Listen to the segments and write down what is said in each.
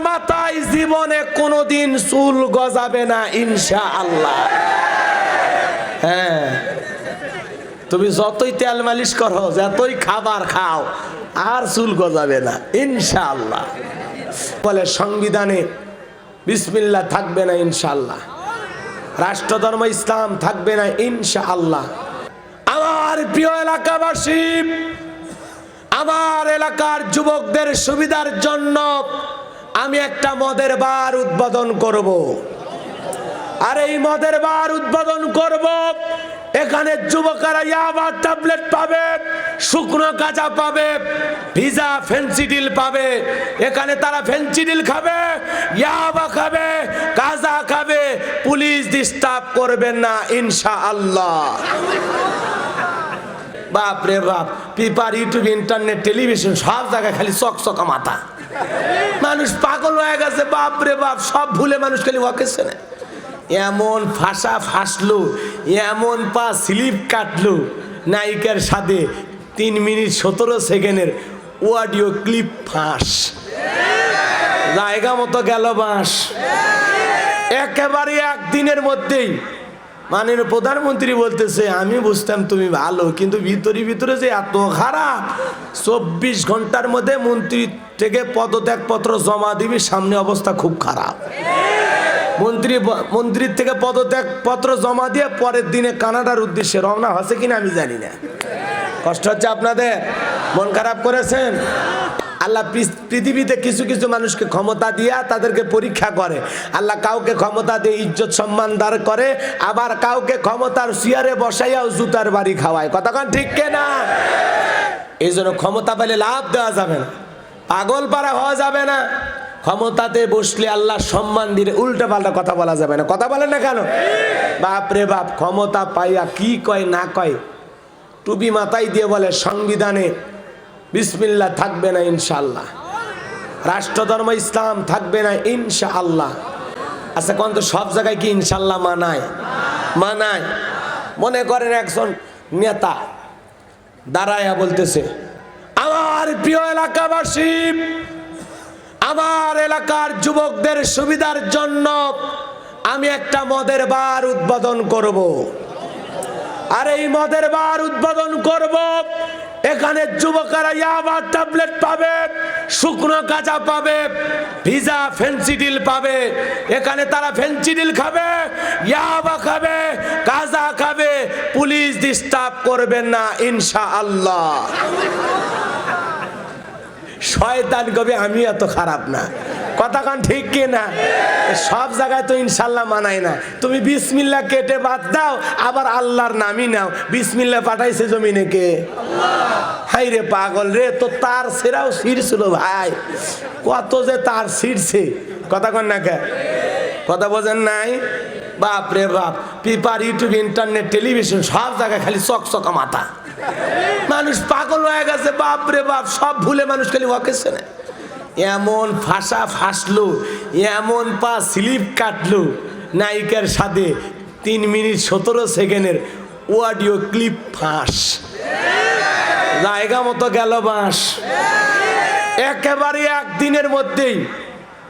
মাথায় জীবনে কোনোদিন চুল গজাবে না ইনশাআল্লাহ। হ্যাঁ, তুমি যতই তেল মালিশ করো, যতই খাবার খাও, আর চুল গজাবে না ইনশাআল্লাহ। বলে সংবিধানে বিসমিল্লাহ থাকবে না ইনশাআল্লাহ, রাষ্ট্রধর্ম ইসলাম থাকবে না ইনশাআল্লাহ। আমার প্রিয় এলাকাবাসী, আমার এলাকার যুবকদের সুবিধার জন্য আমি একটা মদের বার উদ্বোধন করব। আর এই মদের বার উদ্বোধন করব, এখানে যুবকেরা ইয়াবা ট্যাবলেট পাবে, শুকনো গাঁজা পাবে, ভিজা ফেন্সিডিল পাবে। এখানে তারা ফেন্সিডিল খাবে, ইয়াবা খাবে, গাঁজা খাবে। পুলিশ ডিস্টার্ব করবেন না ইনশাআল্লাহ। বাপ রে বাপ, পেপার, ইউটিউব, ইন্টারনেট, টেলিভিশন, সব জায়গায় খালি চকচকা মাথা। মানুষ পাগল হয়ে গেছে, বাপ রে বাপ, সব ভুলে মানুষ খালি ওয়াকেছে না। এমন ফাঁসা ফাঁসলো, এমন পা স্লিপ কাটলো, নায়িকার সাথে 3 মিনিট 17 সেকেন্ডের অডিও ক্লিপ ফাঁস, জায়গা মতো গেল বাঁশ। একেবারে একদিনের মধ্যেই মাননীয় প্রধানমন্ত্রী বলতেছে, আমি বুঝতাম তুমি ভালো, কিন্তু ভিতরে ভিতরে যে এত খারাপ। 24 ঘন্টার মধ্যে মন্ত্রী থেকে পদত্যাগপত্র জমা দিবি, সামনে অবস্থা খুব খারাপ। মন্ত্রীর থেকে পদত্যাগপত্র জমা দিয়ে পরের দিনে কানাডার উদ্দেশ্যে রওনা হচ্ছে কিনা আমি জানি না। কষ্ট হচ্ছে আপনাদের? মন খারাপ করেছেন? আল্লাহ পৃথিবীতে কিছু কিছু মানুষকে ক্ষমতা দিয়া তাদেরকে পরীক্ষা করে। আল্লাহ কাউকে ক্ষমতা দিয়ে ইজ্জত সম্মান দাঁড় করে, আবার কাউকে ক্ষমতার চেয়ারে বসাইয়াও জুতার বাড়ি খাওয়ায়। কথা কন ঠিক না? এই জন্য ক্ষমতা পেলে লাভ দেওয়া যাবে না, পাগল পারা হওয়া যাবে না। ক্ষমতাতে বসলে আল্লাহ সম্মান দিলে উল্টা পাল্টা কথা বলা যাবে না। কথা বলেন না কেন? বাপ রে বাপ, ক্ষমতা পাইয়া কি কয় না কয়, টুপি মাথায় দিয়ে বলে সংবিধানে বিসমিল্লাহ থাকবে না ইনশাআল্লাহ, রাষ্ট্রধর্ম ইসলাম থাকবে না ইনশাআল্লাহ। আচ্ছা কোন তো সব জায়গায় কি ইনশাআল্লাহ মানায়? মানায়? মনে করেন একজন নেতা দাঁড়ায়া বলতেছে, আমার প্রিয় এলাকাবাসী, আমার এলাকার যুবকদের সুবিধার জন্য আমি একটা মদের বার উদ্বোধন করব। আর এই মদের বার উদ্বোধন করব, এখানে যুবকেরা ইয়াবা ট্যাবলেট পাবে, শুকনো গাঁজা পাবে, ভিজা ফেন্সিডিল পাবে। এখানে তারা ফেন্সিডিল খাবে, ইয়াবা খাবে, গাঁজা খাবে। পুলিশ ডিস্টার্ব করবেন না ইনশাআল্লাহ। শয়তান কবে আমি এত খারাপ না। কথা কান ঠিক কি না? সব জায়গায় তো ইনশাআল্লাহ মানায় না। তুমি বিসমিল্লাহ কেটে বাদ দাও, আবার আল্লাহর নামই নাও। বিসমিল্লাহ পাঠাইছে জমিনে কে? হাই রে পাগল রে, তো তার সেরাও ছিঁড়ছিল ভাই, কত যে তার ছিঁড়ছে। কথা কন না কে? কথা বোঝেন নাই? বাপ রে বাপ, পেপার, ইউটিউব, ইন্টারনেট, টেলিভিশন, সব জায়গায় খালি চকচকা মাথা। মানুষ পাগল হয়ে গেছে, বাপ রে বাপ, সব ভুলে মানুষ খালি ওয়াকেছে না। এমন ফাঁসা ফাঁসলো, এমন পা স্লিপ কাটলো, নায়িকার সাথে 3 মিনিট 17 সেকেন্ডের অডিও ক্লিপ ফাঁস, জায়গা মতো গেল বাঁশ। একেবারে একদিনের মধ্যেই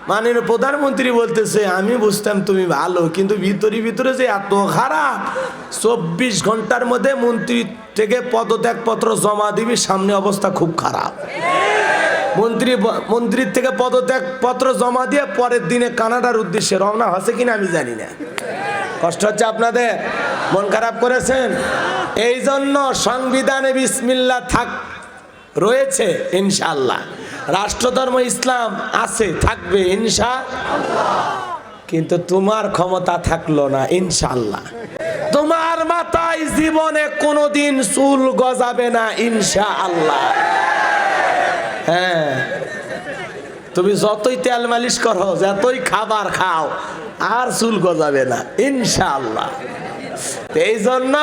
মাননীয় প্রধানমন্ত্রী বলতেছে, আমি বুঝতাম তুমি ভালো, কিন্তু ভিতরে ভিতরে যে এত খারাপ। 24 ঘন্টার মধ্যে মন্ত্রী থেকে পদত্যাগপত্র জমা দিবি, সামনে অবস্থা খুব খারাপ। মন্ত্রীর থেকে পদত্যাগপত্র জমা দিয়ে পরের দিনে কানাডার উদ্দেশ্যে রওনা হচ্ছে কিনা আমি জানি না। কষ্ট হচ্ছে আপনাদের? মন খারাপ করেছেন? এই জন্য সংবিধানে বিসমিল্লাহ রয়েছে ইনশাআল্লাহ, রাষ্ট্রধর্ম ইসলাম আছে, থাকবে ইনশাআল্লাহ। কিন্তু তোমার ক্ষমতা থাকলো না ইনশাআল্লাহ। তোমার মাথায় জীবনে কোনোদিন চুল গজাবে না ইনশাআল্লাহ। হ্যাঁ, তুমি যতই তেল মালিশ করো, যতই খাবার খাও, আর চুল গজাবে না ইনশাআল্লাহ। এই জন্য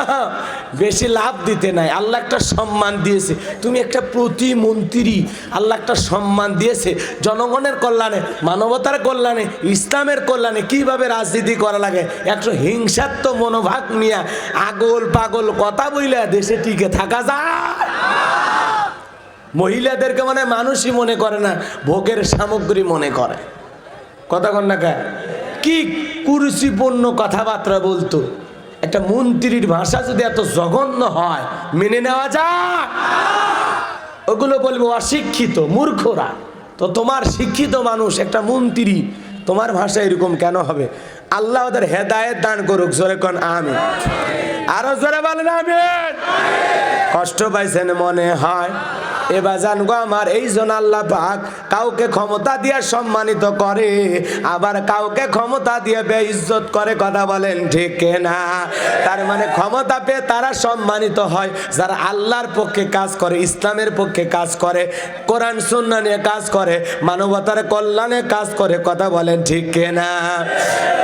বেশি লাভ দিতে নাই। আল্লাহ একটা সম্মান দিয়েছে, তুমি একটা প্রতিমন্ত্রী, আল্লাহ একটা সম্মান দিয়েছে জনগণের কল্যাণে, মানবতার কল্যাণে, ইসলামের কল্যাণে। কিভাবে রাজনীতি করা লাগে, একটা হিংসাত্মক মনোভাব নিয়ে আগল পাগল কথা বইলে দেশে টিকে থাকা যায়? মহিলাদেরকে মানে মানুষই মনে করে না, ভোগের সামগ্রী মনে করে। কথা কন না কে? কি কুরুচিপূর্ণ কথাবার্তা বলতো। একটা মন্ত্রীর ভাষা যদি এত জঘন্য হয় মেনে নেওয়া যায়? ওগুলো বলবো অশিক্ষিত মূর্খরা। তো তোমার শিক্ষিত মানুষ একটা মন্ত্রী, তোমার ভাষা এরকম কেন হবে? আল্লাহ ওদের হেদায়েত দান করুক, জোরে কোন আমিন। আরো জোরে বলেন আমিন। কষ্ট পাইছেন মনে হয় এবার জানগো আমার, এই জন্য আল্লাহ পাক কাউকে ক্ষমতা দিয়ে সম্মানিত করে, আবার কাউকে ক্ষমতা দিয়ে বেইজ্জত করে। কথা বলেন ঠিক না? তার মানে ক্ষমতা পেয়ে তারা সম্মানিত হয় যারা আল্লাহর পক্ষে কাজ করে, ইসলামের পক্ষে কাজ করে, কোরআন সুন্নাহ নিয়ে কাজ করে, মানবতার কল্যাণে কাজ করে। কথা বলেন ঠিক না?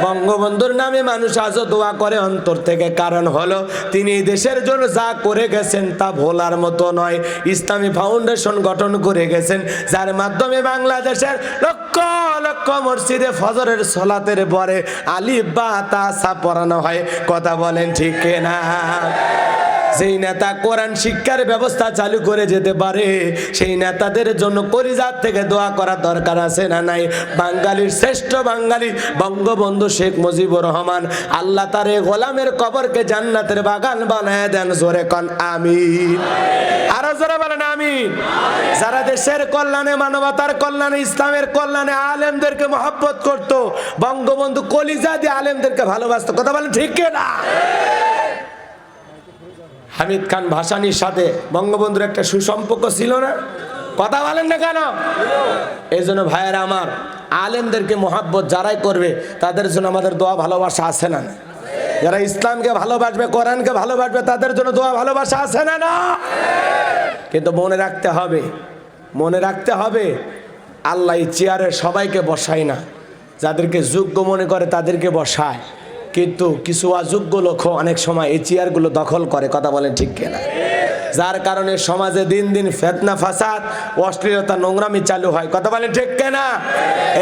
বঙ্গবন্ধুর নামে মানুষ আজও দোয়া করে অন্তর থেকে, কারণ হলো তিনি এই দেশের জন্য যা করে গেছেন তা ভোলার মতো নয়। ইসলামী ফাউন্ডেশন গঠন করে গেছেন, যার মাধ্যমে বাংলাদেশের লক্ষ লক্ষ মসজিদে ফজরের সালাতের পরে আলিফ বা তা সা পড়ানো হয়। কথা বলেন ঠিক না? যেই নেতা কোরআন শিক্ষার ব্যবস্থা চালু করে যেতে পারে সেই নেতাদের জন্য কলিজার থেকে দোয়া করার দরকার আছে না নাই? বাঙালির শ্রেষ্ঠ বাঙালি বঙ্গবন্ধু শেখ মুজিবুর রহমান, আল্লাহ তার এই গোলামের কবরকে জান্নাতের বাগান বানায় দেন। জোরে কোন আমিন। আরো জোরে বলেন আমিন। যারা দেশের কল্যাণে, মানবতার কল্যাণে, ইসলামের কল্যাণে আলেমদেরকে মহব্বত করত, বঙ্গবন্ধু কলিজা দিয়ে আলেমদেরকে ভালোবাসতো। কথা বলেন ঠিক না? হামিদ খান ভাসানীর সাথে বঙ্গবন্ধুর একটা সুসম্পর্ক ছিল না? কথা বলেন না কেন? এই জন্য ভাইয়েরা আমার, আলেমদেরকে মহাব্বত যারাই করবে তাদের জন্য আমাদের দোয়া ভালোবাসা আছে না? যারা ইসলামকে ভালোবাসবে, কোরআনকে ভালোবাসবে, তাদের জন্য দোয়া ভালোবাসা আছে না? না? কিন্তু মনে রাখতে হবে, মনে রাখতে হবে আল্লাহ এই চেয়ারে সবাইকে বসায় না, যাদেরকে যোগ্য মনে করে তাদেরকে বসায়, কিন্তু কিছু অযোগ্য লোক অনেক সময় এই চেয়ারগুলো দখল করে। কথা বলেন ঠিক কিনা? যার কারণে সমাজে দিন দিন ফিতনা, ফাসাদ, অশ্লীলতা, নোংরামি চালু হয়। কথা বলেন ঠিক কিনা?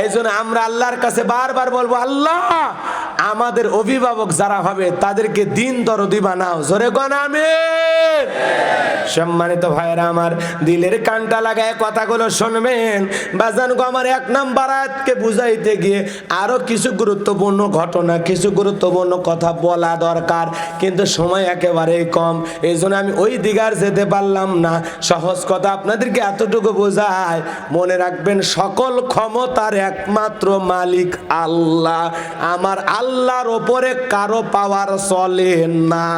এই জন্য আমরা আল্লাহর কাছে বারবার বলবো, আল্লাহ আমাদের অভিভাবক যারা হবে তাদেরকে দিন দরদি বানাও। জোরে কোন আমিন। সম্মানিত ভাইয়েরা আমার, দিলের কানটা লাগায় কথাগুলো শুনবেন। বাজান গো আমার, এক নাম্বার আয়াতকে বুঝাইতে গিয়ে আরো কিছু গুরুত্বপূর্ণ ঘটনা, কিছু গুরুত্বপূর্ণ কথা বলা দরকার, কিন্তু সময় একেবারেই কম। এই জন্য আমি ওই দিকে আর যেতে পারলাম না। সহজ কথা আপনাদেরকে এতটুকু বোঝায়, মনে রাখবেন সকল ক্ষমতার একমাত্র মালিক আল্লাহ। আমার আল্লাহর ওপরে কারো পাওয়ার চলে না।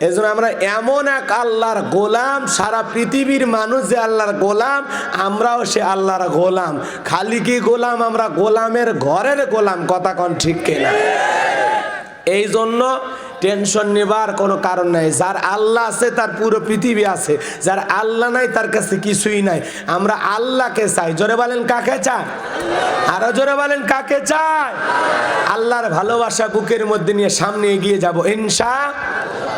এজন্য আমরা এমন এক আল্লাহর গোলাম, সারা পৃথিবীর মানুষ যে আল্লাহর গোলাম, আমরাও সে আল্লাহর গোলাম। খালি কি গোলাম, আমরা গোলামের ঘরের গোলাম। কথা কোন ঠিক কিনা? এই জন্য টেনশন নেবার কোনো কারণ নাই। যার আল্লাহ আছে তার পুরো পৃথিবী আছে, যার আল্লাহ নাই তার কাছে কিছুই নাই। আমরা আল্লাহকে চাই। জোরে বলেন কাকে চাই? আরো জোরে বলেন কাকে চাই? আল্লাহর ভালোবাসা বুকের মধ্যে নিয়ে সামনে এগিয়ে যাব ইনশাআল্লাহ।